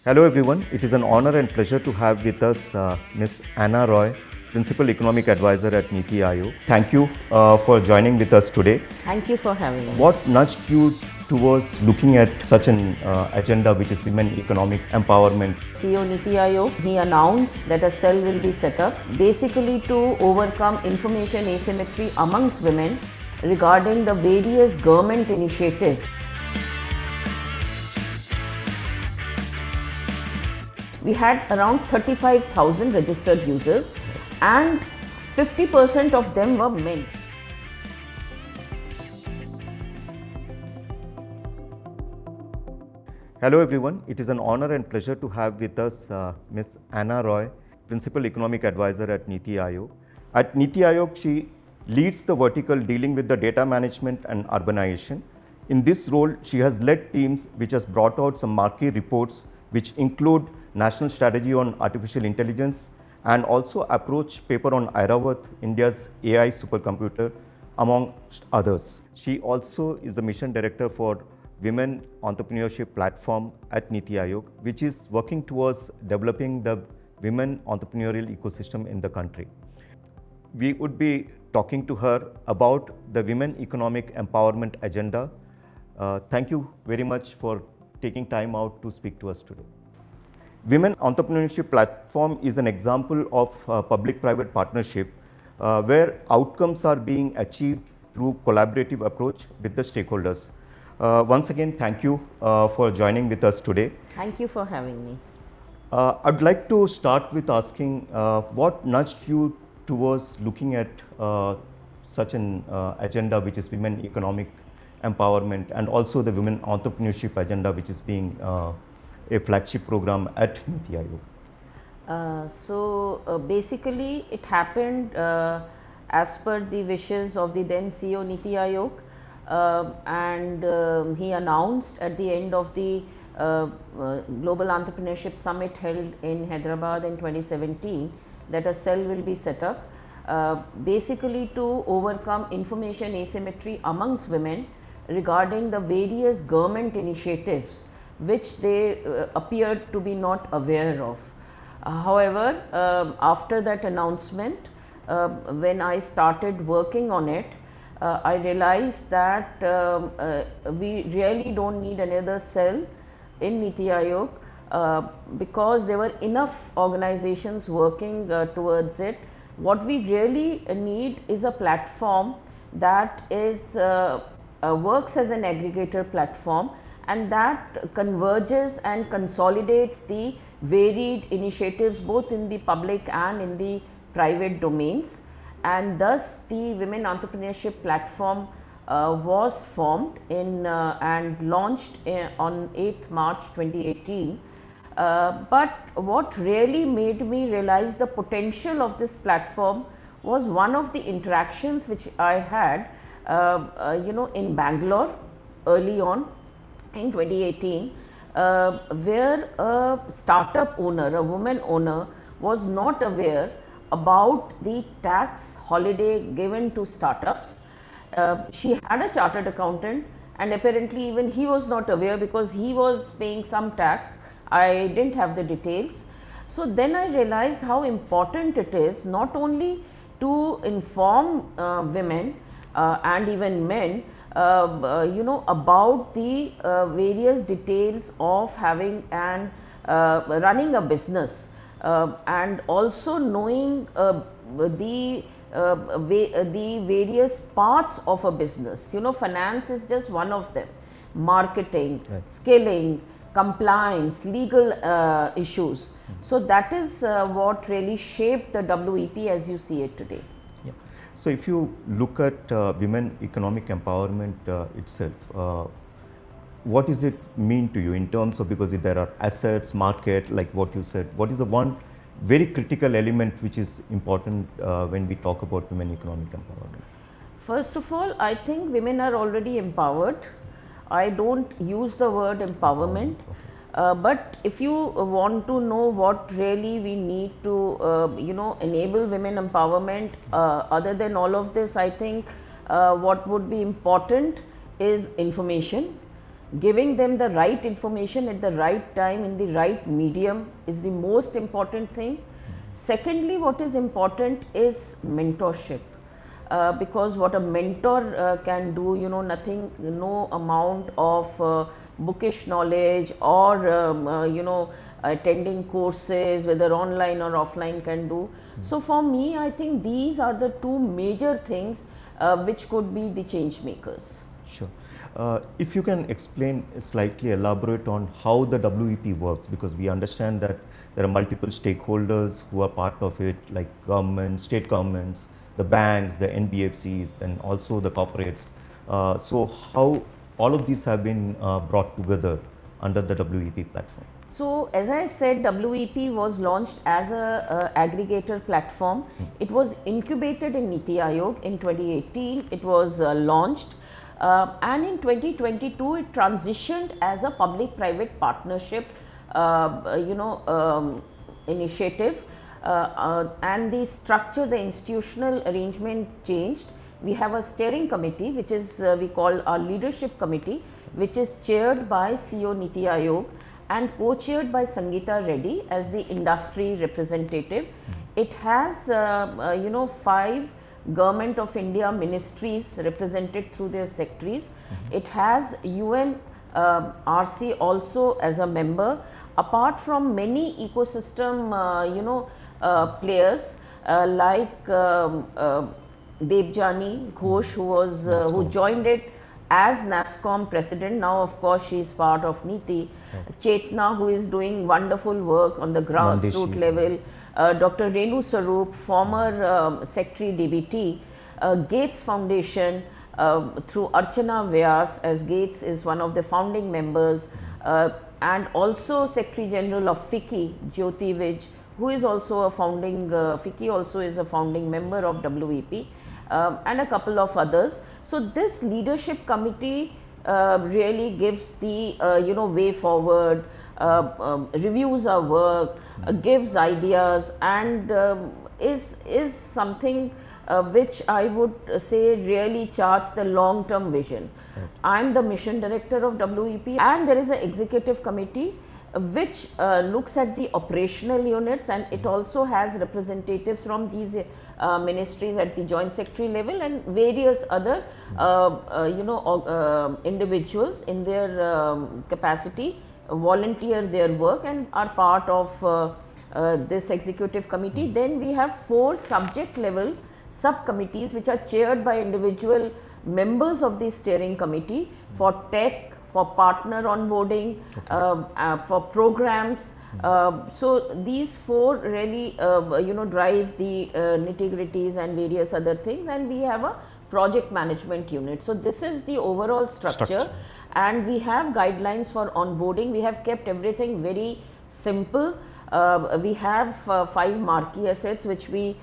Hello everyone, it is an honor and pleasure to have with us Ms. Anna Roy, Principal Economic Advisor at NITI Aayog. Thank you for joining with us today. Thank you for having me. What nudged you towards looking at such an agenda which is women economic empowerment? CEO NITI Aayog, he announced that a cell will be set up basically to overcome information asymmetry amongst women regarding the various government initiatives. We had around 35,000 registered users and 50% of them were men. Hello everyone, it is an honor and pleasure to have with us Ms. Anna Roy, Principal Economic Advisor at NITI Aayog. At NITI Aayog, she leads the vertical dealing with the data management and urbanization. In this role, she has led teams which has brought out some marquee reports which include National Strategy on Artificial Intelligence and also approach paper on Airavat, India's AI supercomputer, amongst others. She also is the Mission Director for Women Entrepreneurship Platform at NITI Aayog, which is working towards developing the women entrepreneurial ecosystem in the country. We would be talking to her about the Women Economic Empowerment Agenda. Thank you very much for taking time out to speak to us today. Women Entrepreneurship Platform is an example of public-private partnership where outcomes are being achieved through collaborative approach with the stakeholders. Once again, thank you for joining with us today. Thank you for having me. I'd like to start with asking what nudged you towards looking at such an agenda which is women economic empowerment and also the women entrepreneurship agenda which is being a flagship program at NITI Aayog? Basically it happened as per the wishes of the then CEO NITI Aayog. He announced at the end of the Global Entrepreneurship Summit held in Hyderabad in 2017 that a cell will be set up basically to overcome information asymmetry amongst women regarding the various government initiatives which they appeared to be not aware of. However, after that announcement, when I started working on it, I realized that we really don't need another cell in NITI Aayog because there were enough organizations working towards it. What we really need is a platform that is works as an aggregator platform and that converges and consolidates the varied initiatives both in the public and in the private domains. And thus the Women Entrepreneurship Platform was formed and launched on 8th March 2018. But what really made me realize the potential of this platform was one of the interactions which I had in Bangalore early on in 2018, where a startup owner, a woman owner, was not aware about the tax holiday given to startups. She had a chartered accountant and apparently even he was not aware because he was paying some tax. I didn't have the details. So then I realized how important it is not only to inform women and even men about the various details of having and running a business and also knowing the various parts of a business. Finance is just one of them. Marketing, right, scaling, compliance, legal issues. So that is what really shaped the WEP as you see it today. Yeah. So if you look at women economic empowerment itself, what does it mean to you in terms of, because there are assets, market, like what you said, what is the one very critical element which is important when we talk about women economic empowerment? First of all, I think women are already empowered. I don't use the word empowerment, but if you want to know what really we need to enable women empowerment, other than all of this, I think what would be important is information. giving them the right information at the right time in the right medium is the most important thing. Secondly, what is important is mentorship. Because what a mentor can do, nothing, no amount of bookish knowledge or attending courses, whether online or offline, can do. So for me, I think these are the two major things which could be the change makers. Sure. If you can explain, slightly elaborate on how the WEP works, because we understand that there are multiple stakeholders who are part of it, like government, state governments, the banks, the NBFCs, and also the corporates. So how all of these have been brought together under the WEP platform? So as I said, WEP was launched as a aggregator platform. It was incubated in NITI Aayog in 2018. It was launched, and in 2022 it transitioned as a public-private partnership, initiative. And the structure, the institutional arrangement changed. We have a steering committee, which is we call our leadership committee, which is chaired by CEO NITI Aayog and co-chaired by Sangeeta Reddy as the industry representative. It has 5 Government of India ministries represented through their secretaries. It has UN RC also as a member, apart from many ecosystem players like Debjani Ghosh, who joined it as NASSCOM president. Now of course she is part of NITI. Chetna, who is doing wonderful work on the grassroots level. Dr. Renu Sarup, former secretary DBT. Gates Foundation through Archana Vyas, as Gates is one of the founding members, and also Secretary General of FICCI, Jyoti Vij, who is also a founding, FICCI also is a founding member of WEP, and a couple of others. So this leadership committee really gives the way forward, reviews our work, gives ideas, and is something which I would say really charts the long term vision. I am the mission director of WEP, and there is an executive committee which looks at the operational units, and it also has representatives from these ministries at the joint secretary level, and various other individuals in their capacity volunteer their work and are part of this executive committee. Then we have 4 subject level subcommittees which are chaired by individual members of the steering committee for tech, for partner onboarding, for programs. So these 4 really drive the nitty-gritties and various other things, and we have a project management unit. So this is the overall structure, and we have guidelines for onboarding. We have kept everything very simple. We have 5 marquee assets which we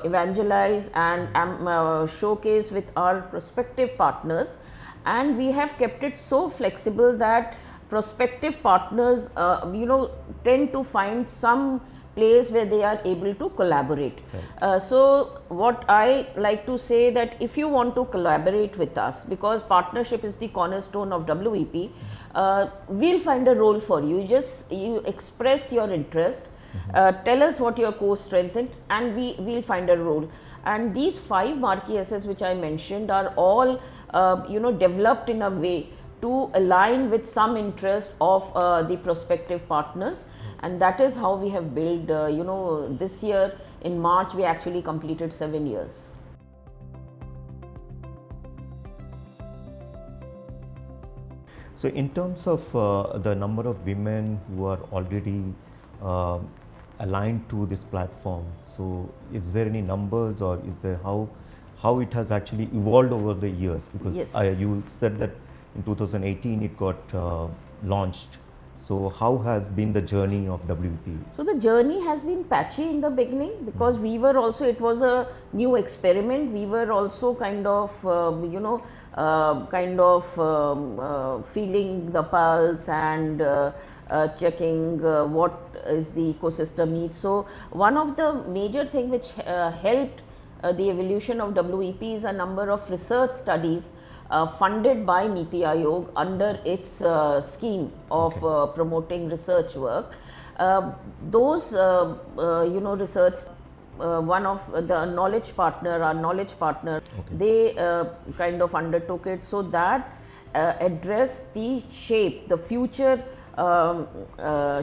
evangelize and showcase with our prospective partners, and we have kept it so flexible that prospective partners tend to find some place where they are able to collaborate. So what I like to say, that if you want to collaborate with us, because partnership is the cornerstone of WEP, we'll find a role for you. You express your interest, tell us what your core strength is, and we'll find a role. And these 5 marquee assets which I mentioned are all developed in a way to align with some interest of the prospective partners, and that is how we have built. This year in March we actually completed 7 years. So in terms of the number of women who are already aligned to this platform, so is there any numbers, or is there how it has actually evolved over the years? Because you said that in 2018 it got launched. So how has been the journey of WEP? So the journey has been patchy in the beginning, because we were also, it was a new experiment. We were also kind of feeling the pulse and checking what is the ecosystem needs. So one of the major thing which helped the evolution of WEP is a number of research studies funded by NITI Aayog under its scheme of promoting research work. Those research, one of the knowledge partner, our knowledge partner, they kind of undertook it, so that addressed the shape, the future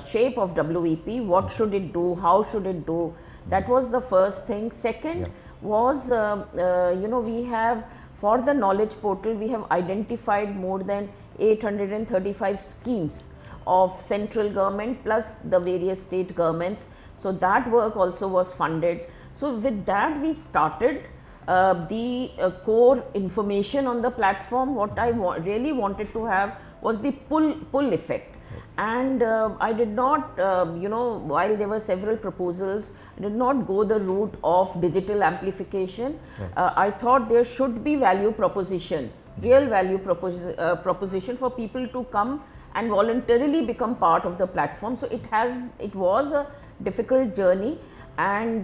shape of WEP. What should it do? How should it do? That was the first thing. Second was, we have, for the knowledge portal, we have identified more than 835 schemes of central government plus the various state governments. So that work also was funded. So with that we started the core information on the platform. What I really wanted to have was the pull effect. And I did not, while there were several proposals, I did not go the route of digital amplification. I thought there should be value proposition, real value proposition for people to come and voluntarily become part of the platform. So it was a difficult journey, and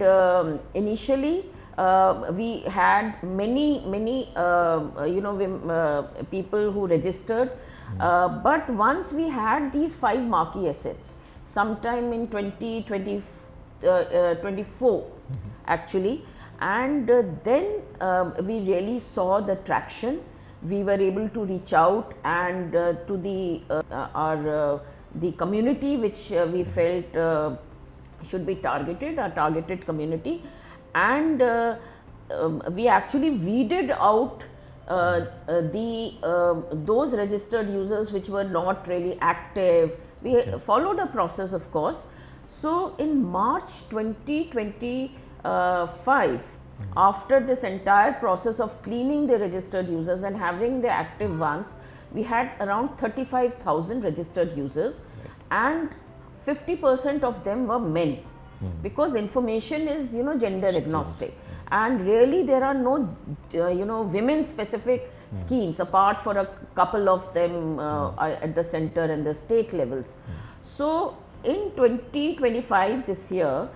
initially we had many people who registered, but once we had these 5 marquee assets, sometime in 2024 actually, and then we really saw the traction. We were able to reach out and to the the community which we felt should be targeted, our targeted community, and we actually weeded out those registered users which were not really active. We followed a process, of course. So in March 2025, after this entire process of cleaning the registered users and having the active ones, we had around 35,000 registered users, and 50% of them were men, because information is gender agnostic, and really there are no women specific schemes apart for a couple of them at the center and the state levels. So in 2025, this year,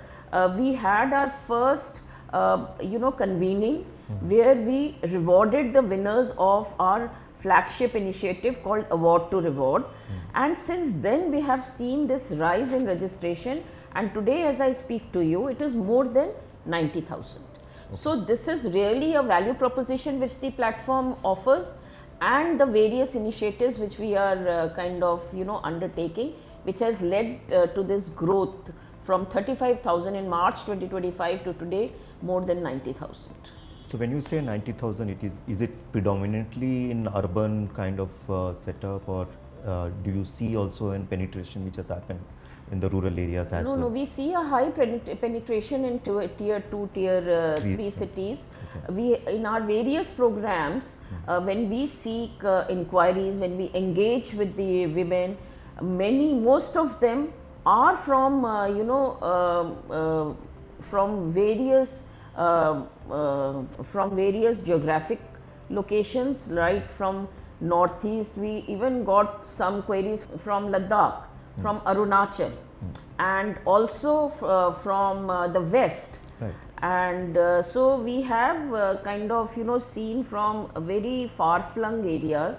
we had our first convening, where we rewarded the winners of our flagship initiative called Award to Reward. And since then we have seen this rise in registration, and today as I speak to you, it is more than 90,000. So this is really a value proposition which the platform offers, and the various initiatives which we are kind of undertaking, which has led to this growth from 35,000 in March 2025 to today more than 90,000. So when you say 90,000, is it predominantly in urban kind of setup, or do you see also in penetration which has happened in the rural areas as well? No, we see a high penetration in tier 2, tier 3 cities. We, in our various programs, when we seek inquiries, when we engage with the women, most of them are from from various geographic locations, right from northeast. We even got some queries from Ladakh, from Arunachal, and also from the west. Right. And so we have kind of seen from very far flung areas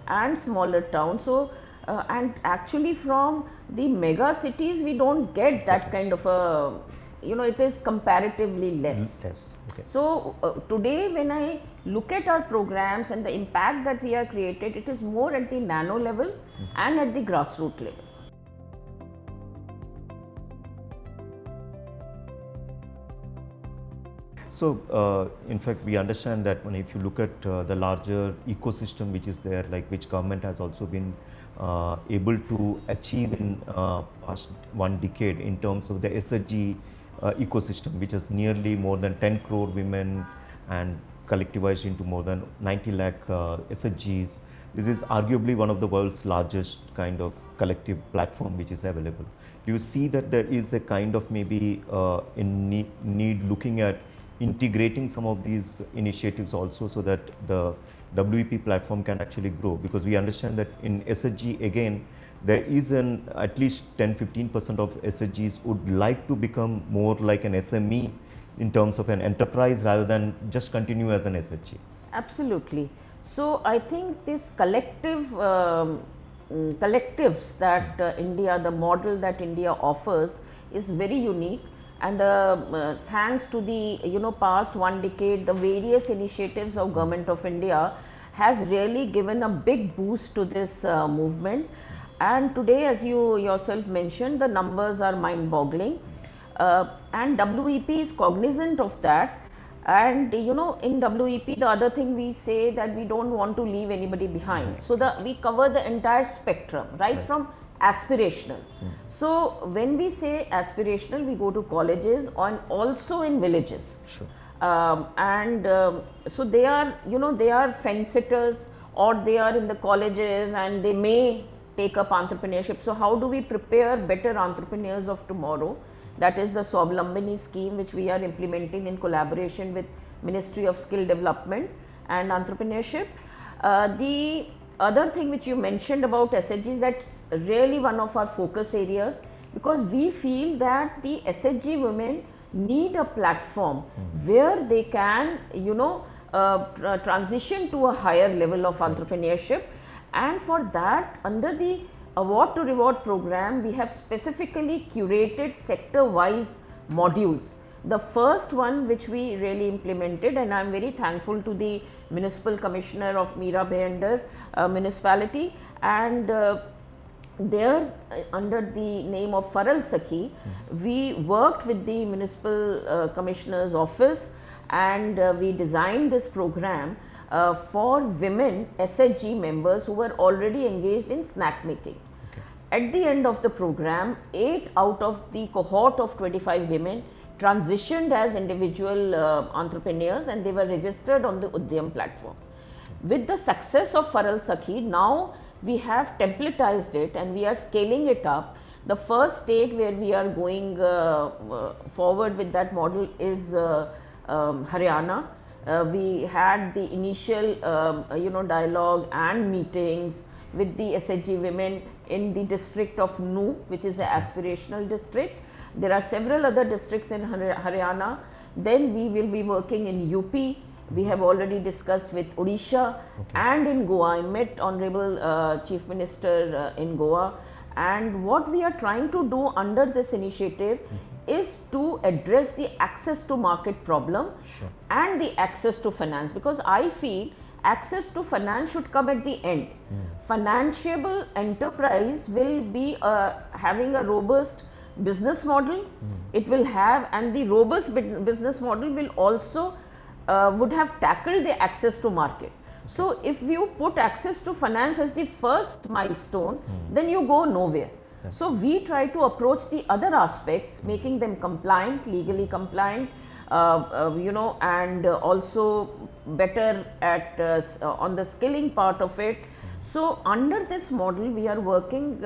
and smaller towns. So and actually from the mega cities we don't get that kind of a, it is comparatively less. Okay. So today when I look at our programs and the impact that we have created, it is more at the nano level and at the grassroots level. So in fact we understand that if you look at the larger ecosystem which is there, like which government has also been able to achieve in past 1 decade in terms of the SHG ecosystem, which is nearly more than 10 crore women and collectivized into more than 90 lakh SHGs. This is arguably one of the world's largest kind of collective platform which is available. Do you see that there is a kind of maybe need looking at integrating some of these initiatives also, so that the WEP platform can actually grow? Because we understand that in SHG again there is at least 10-15% of SHGs would like to become more like an SME in terms of an enterprise rather than just continue as an SHG. Absolutely. So I think this collectives that India, the model that India offers is very unique, and thanks to the past one decade, the various initiatives of Government of India has really given a big boost to this movement. And today, as you yourself mentioned, the numbers are mind-boggling, and WEP is cognizant of that. And in WEP, the other thing we say that we don't want to leave anybody behind. So we cover the entire spectrum, right. From aspirational. So when we say aspirational, we go to colleges and also in villages. Sure. So they are they are fence sitters, or they are in the colleges and they may take up entrepreneurship. So how do we prepare better entrepreneurs of tomorrow? That is the Swavlambini scheme, which we are implementing in collaboration with Ministry of Skill Development and Entrepreneurship. The other thing which you mentioned about SHGs, that's really one of our focus areas, because we feel that the SHG women need a platform where they can transition to a higher level of entrepreneurship. And for that, under the Award to Reward program, we have specifically curated sector wise modules. The first one which we really implemented, and I am very thankful to the Municipal Commissioner of Meera Bhayandar municipality, and there under the name of Faral Sakhi, we worked with the Municipal Commissioner's office, and we designed this program for women SHG members who were already engaged in snack making. Okay. At the end of the program, 8 out of the cohort of 25 women transitioned as individual entrepreneurs, and they were registered on the Udyam platform. With the success of Faral Sakhi, now we have templatized it and we are scaling it up. The first state where we are going forward with that model is Haryana. We had the initial dialogue and meetings with the SHG women in the district of Nu, which is the aspirational district. There are several other districts in Haryana. Then we will be working in UP. We have already discussed with Odisha, and in Goa. I met Honorable Chief Minister in Goa, and what we are trying to do under this initiative is to address the access to market problem and the access to finance, because I feel access to finance should come at the end. Financiable enterprise will be having a robust business model. It will have, and the robust business model will also would have tackled the access to market. So if you put access to finance as the first milestone, then you go nowhere. So we try to approach the other aspects, making them compliant, legally compliant, and also better at on the skilling part of it. So under this model, we are working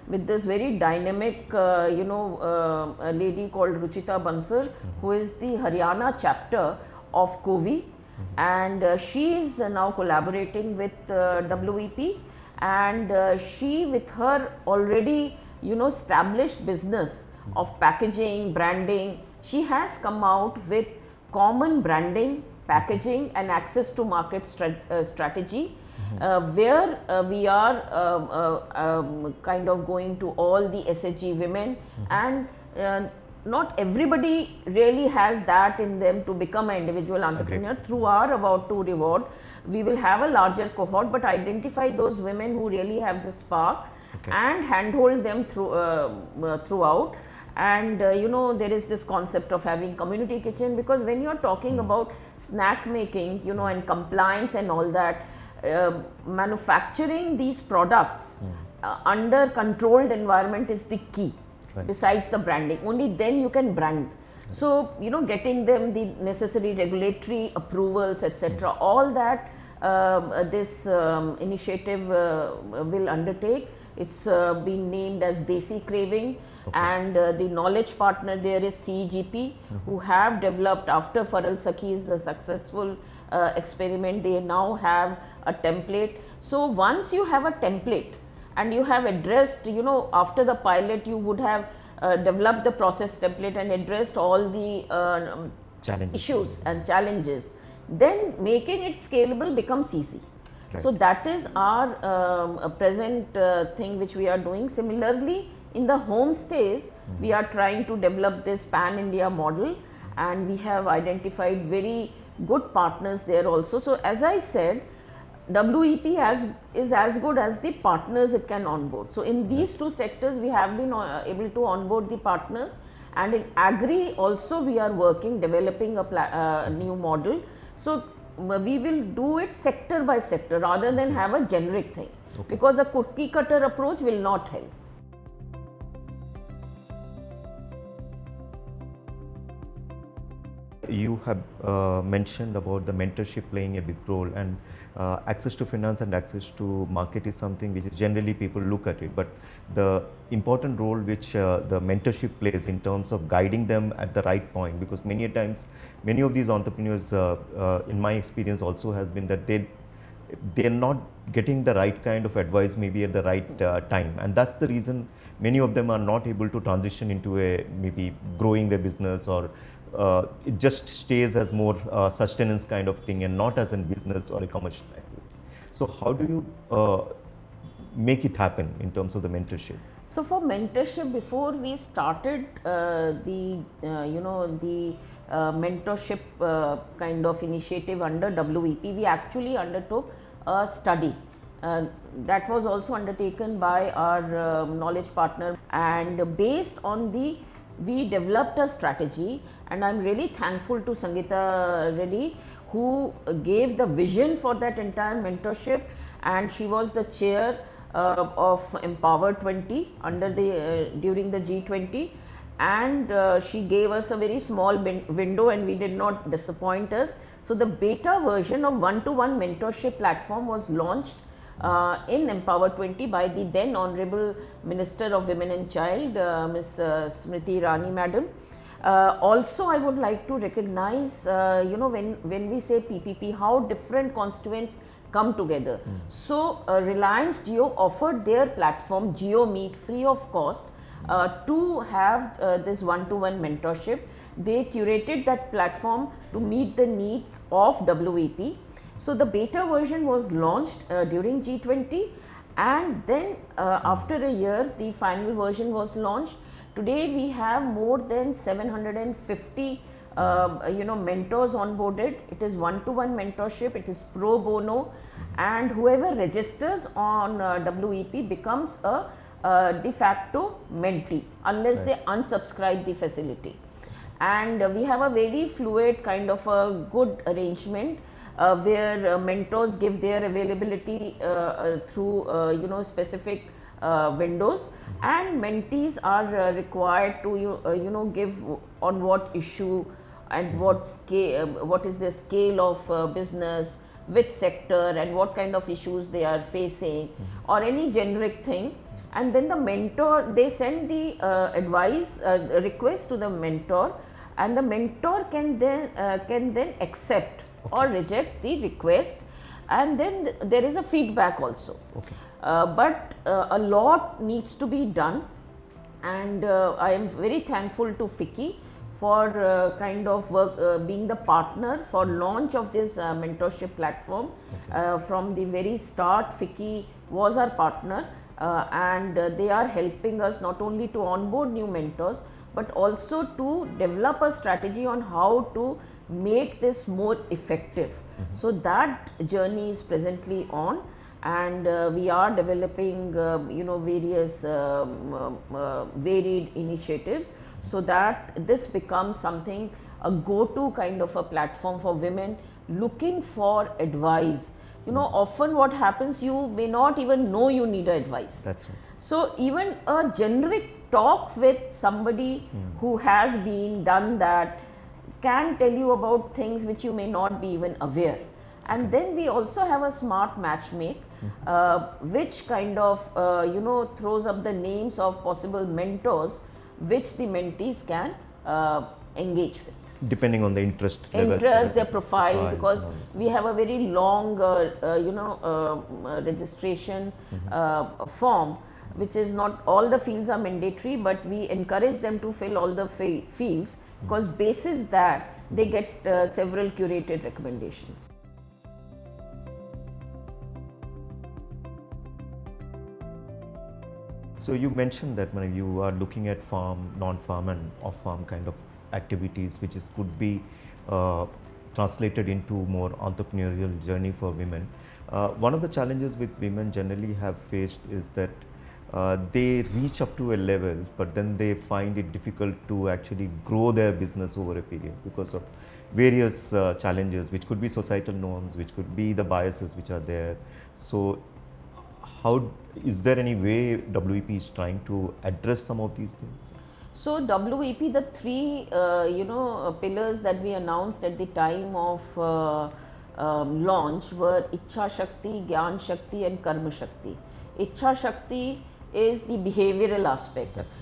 with this very dynamic, a lady called Ruchita Bansal, who is the Haryana chapter of COVI, and she is now collaborating with WEP, and she, with her already established business of packaging, branding, she has come out with common branding, packaging and access to market strategy, where we are kind of going to all the SHG women, and not everybody really has that in them to become an individual entrepreneur. Through our Award to Reward, we will have a larger cohort, but identify those women who really have the spark and handhold them throughout. And there is this concept of having community kitchen, because when you are talking about snack making, and compliance and all that, manufacturing these products under controlled environment is the key. Besides the branding, only then you can brand. So getting them the necessary regulatory approvals, etc., all that this initiative will undertake. It's been named as Desi Craving, and the knowledge partner there is CGP, who have developed, after Faral Sakhi's successful experiment, they now have a template. So once you have a template and you have addressed, after the pilot, you would have developed the process template and addressed all the issues and challenges, then making it scalable becomes easy. Right. So that is our present thing which we are doing. Similarly, in the homestays, we are trying to develop this pan-India model, and we have identified very good partners there also. So as I said, WEP is as good as the partners it can onboard. So in these two sectors, we have been able to onboard the partners, and in agri also we are working, developing a new model. So we will do it sector by sector rather than have a generic thing, because a cookie cutter approach will not help. You have mentioned about the mentorship playing a big role, and access to finance and access to market is something which generally people look at it, but the important role which the mentorship plays in terms of guiding them at the right point, because many a times many of these entrepreneurs in my experience also has been that they're not getting the right kind of advice maybe at the right time, and that's the reason many of them are not able to transition into a maybe growing their business, or it just stays as more sustenance kind of thing and not as a business or a commercial activity. So how do you make it happen in terms of the mentorship? So for mentorship, before we started the mentorship kind of initiative under WEP, we actually undertook a study that was also undertaken by our knowledge partner, and based on we developed a strategy, and I'm really thankful to Sangeeta Reddy, who gave the vision for that entire mentorship, and she was the chair of Empower 20 under during the G20, and she gave us a very small window, and we did not disappoint us. So the beta version of one-to-one mentorship platform was launched in Empower 20 by the then Honorable Minister of Women and Child, Ms. Smriti Irani Madam. Also, I would like to recognize, when we say PPP, how different constituents come together. So Reliance Jio offered their platform Jio Meet free of cost to have this one-to-one mentorship. They curated that platform to meet the needs of WEP. So the beta version was launched during G20, and then after a year the final version was launched. Today we have more than 750 mentors onboarded. It is one-to-one mentorship, it is pro bono, and whoever registers on WEP becomes a de facto mentee unless they unsubscribe the facility. And we have a very fluid kind of a good arrangement where mentors give their availability through specific windows, and mentees are required to give on what issue and what scale, what is the scale of business, which sector, and what kind of issues they are facing, or any generic thing. And then the mentor, they send the advice request to the mentor, and the mentor can then accept or reject the request, and then there is a feedback also. But a lot needs to be done, and I am very thankful to FICCI for kind of work, being the partner for launch of this mentorship platform. From the very start, FICCI was our partner, and they are helping us not only to onboard new mentors, but also to develop a strategy on how to make this more effective. So that journey is presently on, and we are developing various varied initiatives, so that this becomes something, a go-to kind of a platform for women looking for advice. Often what happens, you may not even know you need advice. That's right. So even a generic talk with somebody who has done that can tell you about things which you may not be even aware. And then we also have a smart matchmake, which kind of throws up the names of possible mentors which the mentees can engage with, depending on the interest levels, their profile, because we have a very long registration form, which is not all the fields are mandatory, but we encourage them to fill all the fields, because basis that they get several curated recommendations. So you mentioned that you are looking at farm, non-farm and off-farm kind of activities, which could be translated into more entrepreneurial journey for women. One of the challenges with women generally have faced is that they reach up to a level, but then they find it difficult to actually grow their business over a period because of various challenges, which could be societal norms, which could be the biases which are there. So how is there any way WEP is trying to address some of these things? So WEP, the three pillars that we announced at the time of launch were Ichha Shakti, Gyan Shakti and Karma Shakti. Ichha Shakti is the behavioral aspect. That's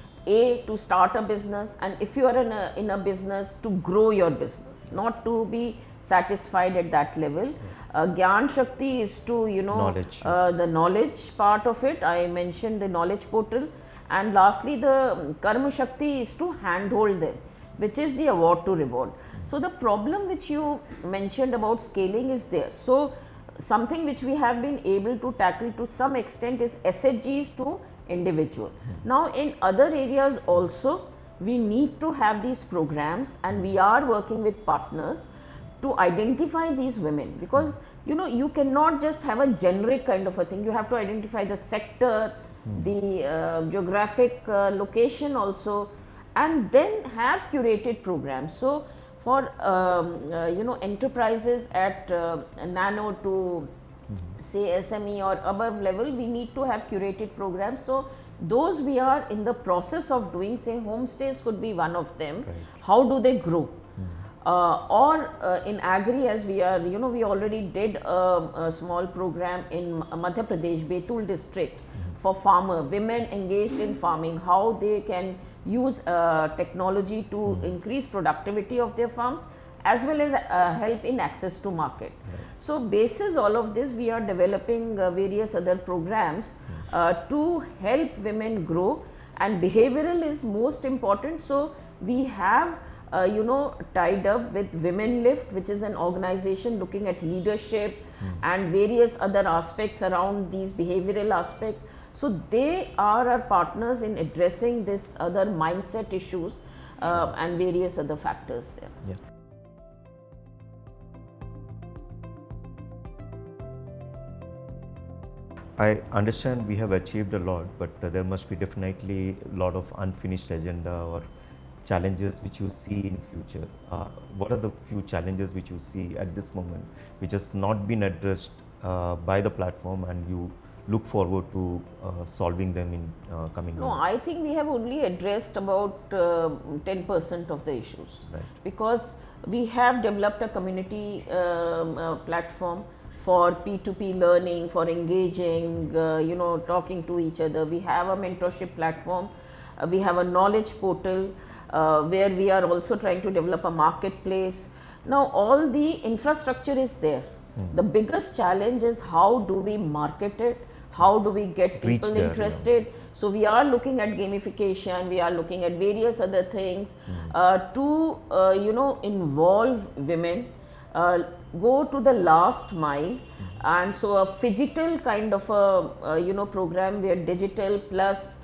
To start a business, and if you are in a business, to grow your business, not to be satisfied at that level. Gyan Shakti is to knowledge. The knowledge part of it. I mentioned the knowledge portal, and lastly the Karma Shakti is to handhold them, which is the award to reward. So the problem which you mentioned about scaling is there. So something which we have been able to tackle to some extent is SHGs to individual. Now in other areas also we need to have these programs, and we are working with partners to identify these women, because you cannot just have a generic kind of a thing. You have to identify the sector, the geographic location also, and then have curated programs. So for enterprises at nano to say SME or above level, we need to have curated programs. So those we are in the process of doing. Say homestays could be one of them. Right. How do they grow? Or in agri, as we are, we already did a small program in Madhya Pradesh, Betul district, for farmer, women engaged in farming, how they can use technology to increase productivity of their farms, as well as help in access to market. Right. So basis all of this, we are developing various other programs to help women grow, and behavioral is most important. So we have tied up with Women Lift, which is an organization looking at leadership and various other aspects around these behavioral aspects. So they are our partners in addressing this other mindset issues and various other factors there. Yeah. I understand we have achieved a lot, but there must be definitely a lot of unfinished agenda or challenges which you see in future. What are the few challenges which you see at this moment which has not been addressed by the platform, and you look forward to solving them in coming No, years? I think we have only addressed about 10% of the issues. Right. Because we have developed a community platform for P2P learning, for engaging, talking to each other. We have a mentorship platform. We have a knowledge portal where we are also trying to develop a marketplace. Now all the infrastructure is there. The biggest challenge is how do we market it, how do we get Reach people there, interested. So we are looking at gamification, we are looking at various other things to involve women, go to the last mile. And so a phygital kind of a program where digital plus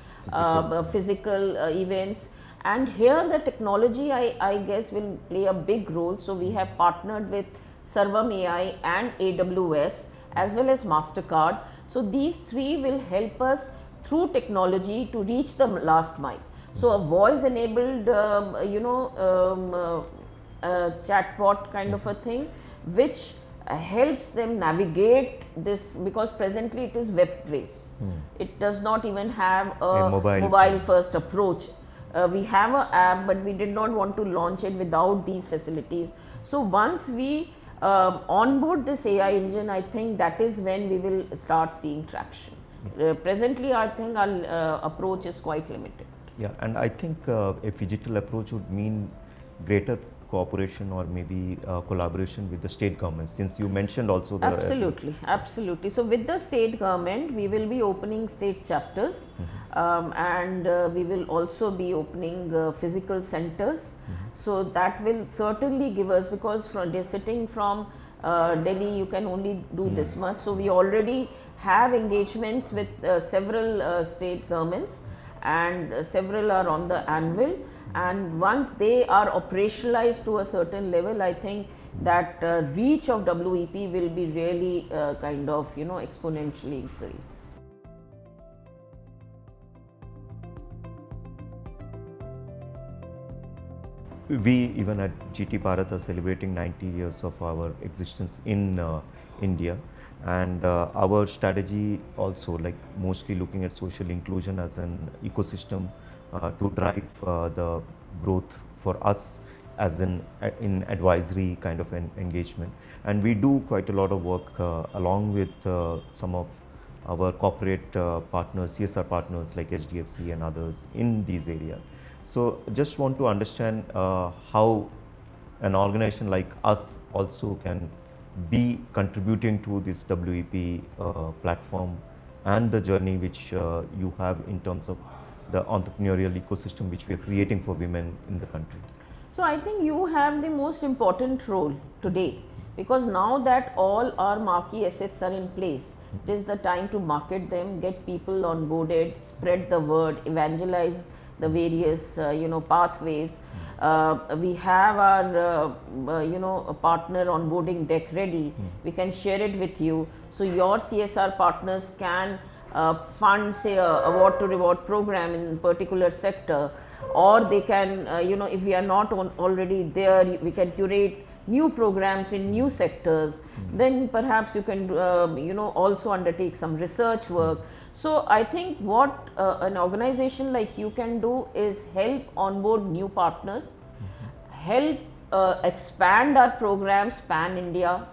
physical events. And here the technology, I guess, will play a big role. So we have partnered with Sarvam AI and AWS as well as MasterCard. So these three will help us through technology to reach the last mile. So a voice enabled chatbot kind of a thing, which helps them navigate this, because presently it is web based. It does not even have a mobile first approach. We have an app, but we did not want to launch it without these facilities. So once we onboard this AI engine, I think that is when we will start seeing traction. Presently, I think our approach is quite limited. Yeah, and I think a phygital approach would mean greater cooperation or maybe collaboration with the state governments, since you mentioned also the Absolutely. So with the state government, we will be opening state chapters, and we will also be opening physical centers. So that will certainly give us, because sitting from Delhi, you can only do this much. So we already have engagements with several state governments. and several are on the anvil, and once they are operationalized to a certain level, I think that reach of WEP will be really kind of exponentially increased. We even at GT Bharat are celebrating 90 years of our existence in India, and our strategy also like mostly looking at social inclusion as an ecosystem to drive the growth for us as in advisory kind of an engagement. And we do quite a lot of work along with some of our corporate partners, CSR partners like HDFC and others in these areas. So just want to understand how an organization like us also can be contributing to this WEP platform and the journey which you have in terms of the entrepreneurial ecosystem which we are creating for women in the country. So I think you have the most important role today, because now that all our marquee assets are in place, it is the time to market them, get people onboarded, spread the word, evangelize the various pathways. We have our a partner onboarding deck ready. We can share it with you, so your CSR partners can fund say a award to reward program in particular sector, or they can if we are not already there, we can curate new programs in new sectors. Then perhaps you can also undertake some research work. So I think what an organization like you can do is help onboard new partners, help expand our programs pan India,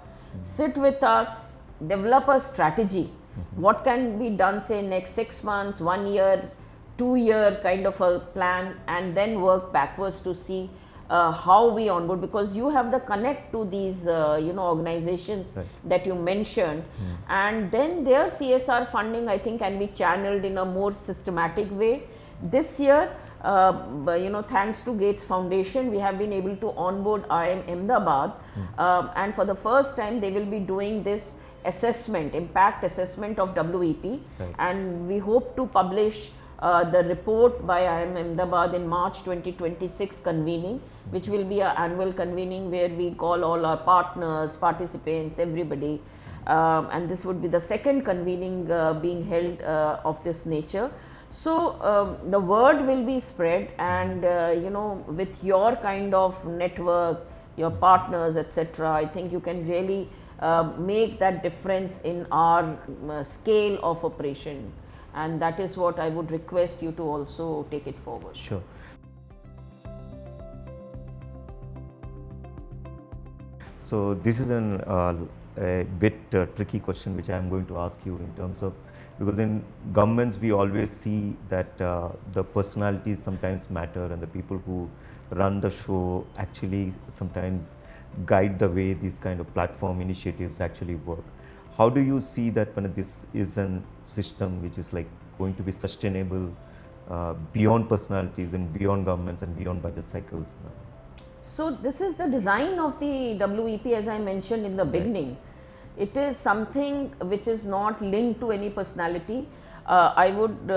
sit with us, develop a strategy, what can be done say next 6 months, 1 year, 2 year kind of a plan, and then work backwards to see how we onboard, because you have the connect to these organizations that you mentioned, and then their CSR funding I think can be channeled in a more systematic way. This year thanks to Gates Foundation, we have been able to onboard IIM Ahmedabad, and for the first time they will be doing this assessment, impact assessment of WEP, and we hope to publish the report by IIM Ahmedabad in March 2026 convening, which will be an annual convening where we call all our partners, participants, everybody, and this would be the second convening being held of this nature. So the word will be spread, and with your kind of network, your partners, etc., I think you can really make that difference in our scale of operation. And that is what I would request you to also take it forward. Sure. So this is a bit tricky question which I am going to ask you in terms of, because in governments we always see that the personalities sometimes matter, and the people who run the show actually sometimes guide the way these kind of platform initiatives actually work. How do you see that when this is a system which is like going to be sustainable beyond personalities and beyond governments and beyond budget cycles? So this is the design of the WEP, as I mentioned in the beginning. It is something which is not linked to any personality. I would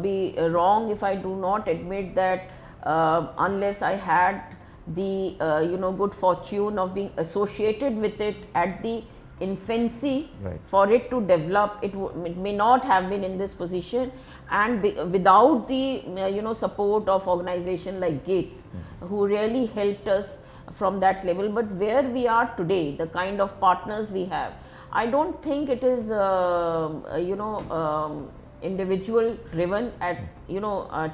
be wrong if I do not admit that unless I had the good fortune of being associated with it at the infancy, for it to develop, it may not have been in this position, and without the support of organization like Gates, who really helped us from that level. But where we are today, the kind of partners we have, I don't think it is individual driven at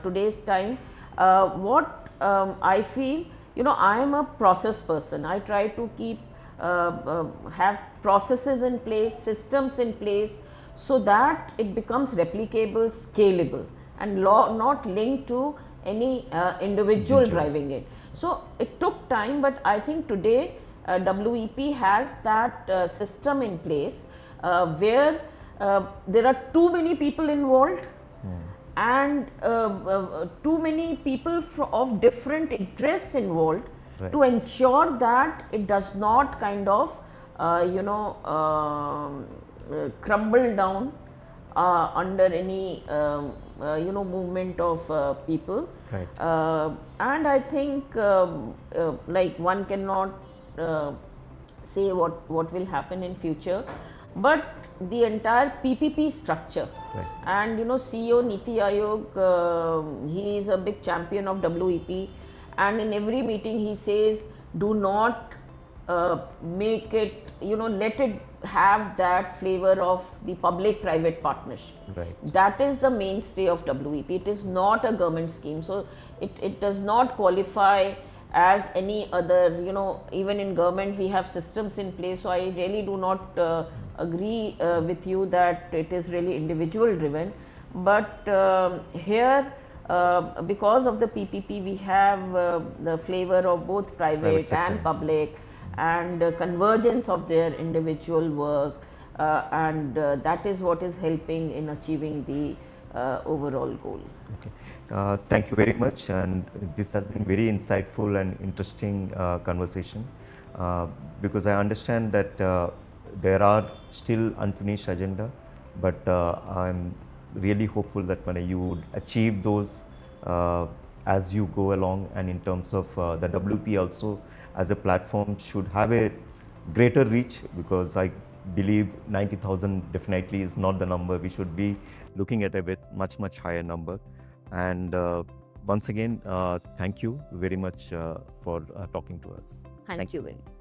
today's time. What I feel, I am a process person. I try to keep have processes in place, systems in place, so that it becomes replicable, scalable, and not linked to any individual driving it. So it took time, but I think today WEP has that system in place where there are too many people involved, and too many people of different interests involved, to ensure that it does not kind of crumble down under any movement of people. Right. And I think like one cannot say what will happen in future, but the entire PPP structure, Right. and CEO NITI Aayog, he is a big champion of WEP, and in every meeting he says, do not make it, let it have that flavor of the public private partnership. Right. That is the mainstay of WEP. It is not a government scheme, so it does not qualify as any other, even in government we have systems in place. So I really do not agree with you that it is really individual driven, but here because of the PPP we have the flavor of both private sector. and public, and convergence of their individual work, and that is what is helping in achieving the overall goal. Okay. Thank you very much, and this has been very insightful and interesting conversation, because I understand that there are still unfinished agenda, but I'm really hopeful that you would achieve those as you go along, and in terms of the WP also as a platform should have a greater reach, because I believe 90,000 definitely is not the number. We should be looking at a much higher number. And once again, thank you very much for talking to us. Thank you very much.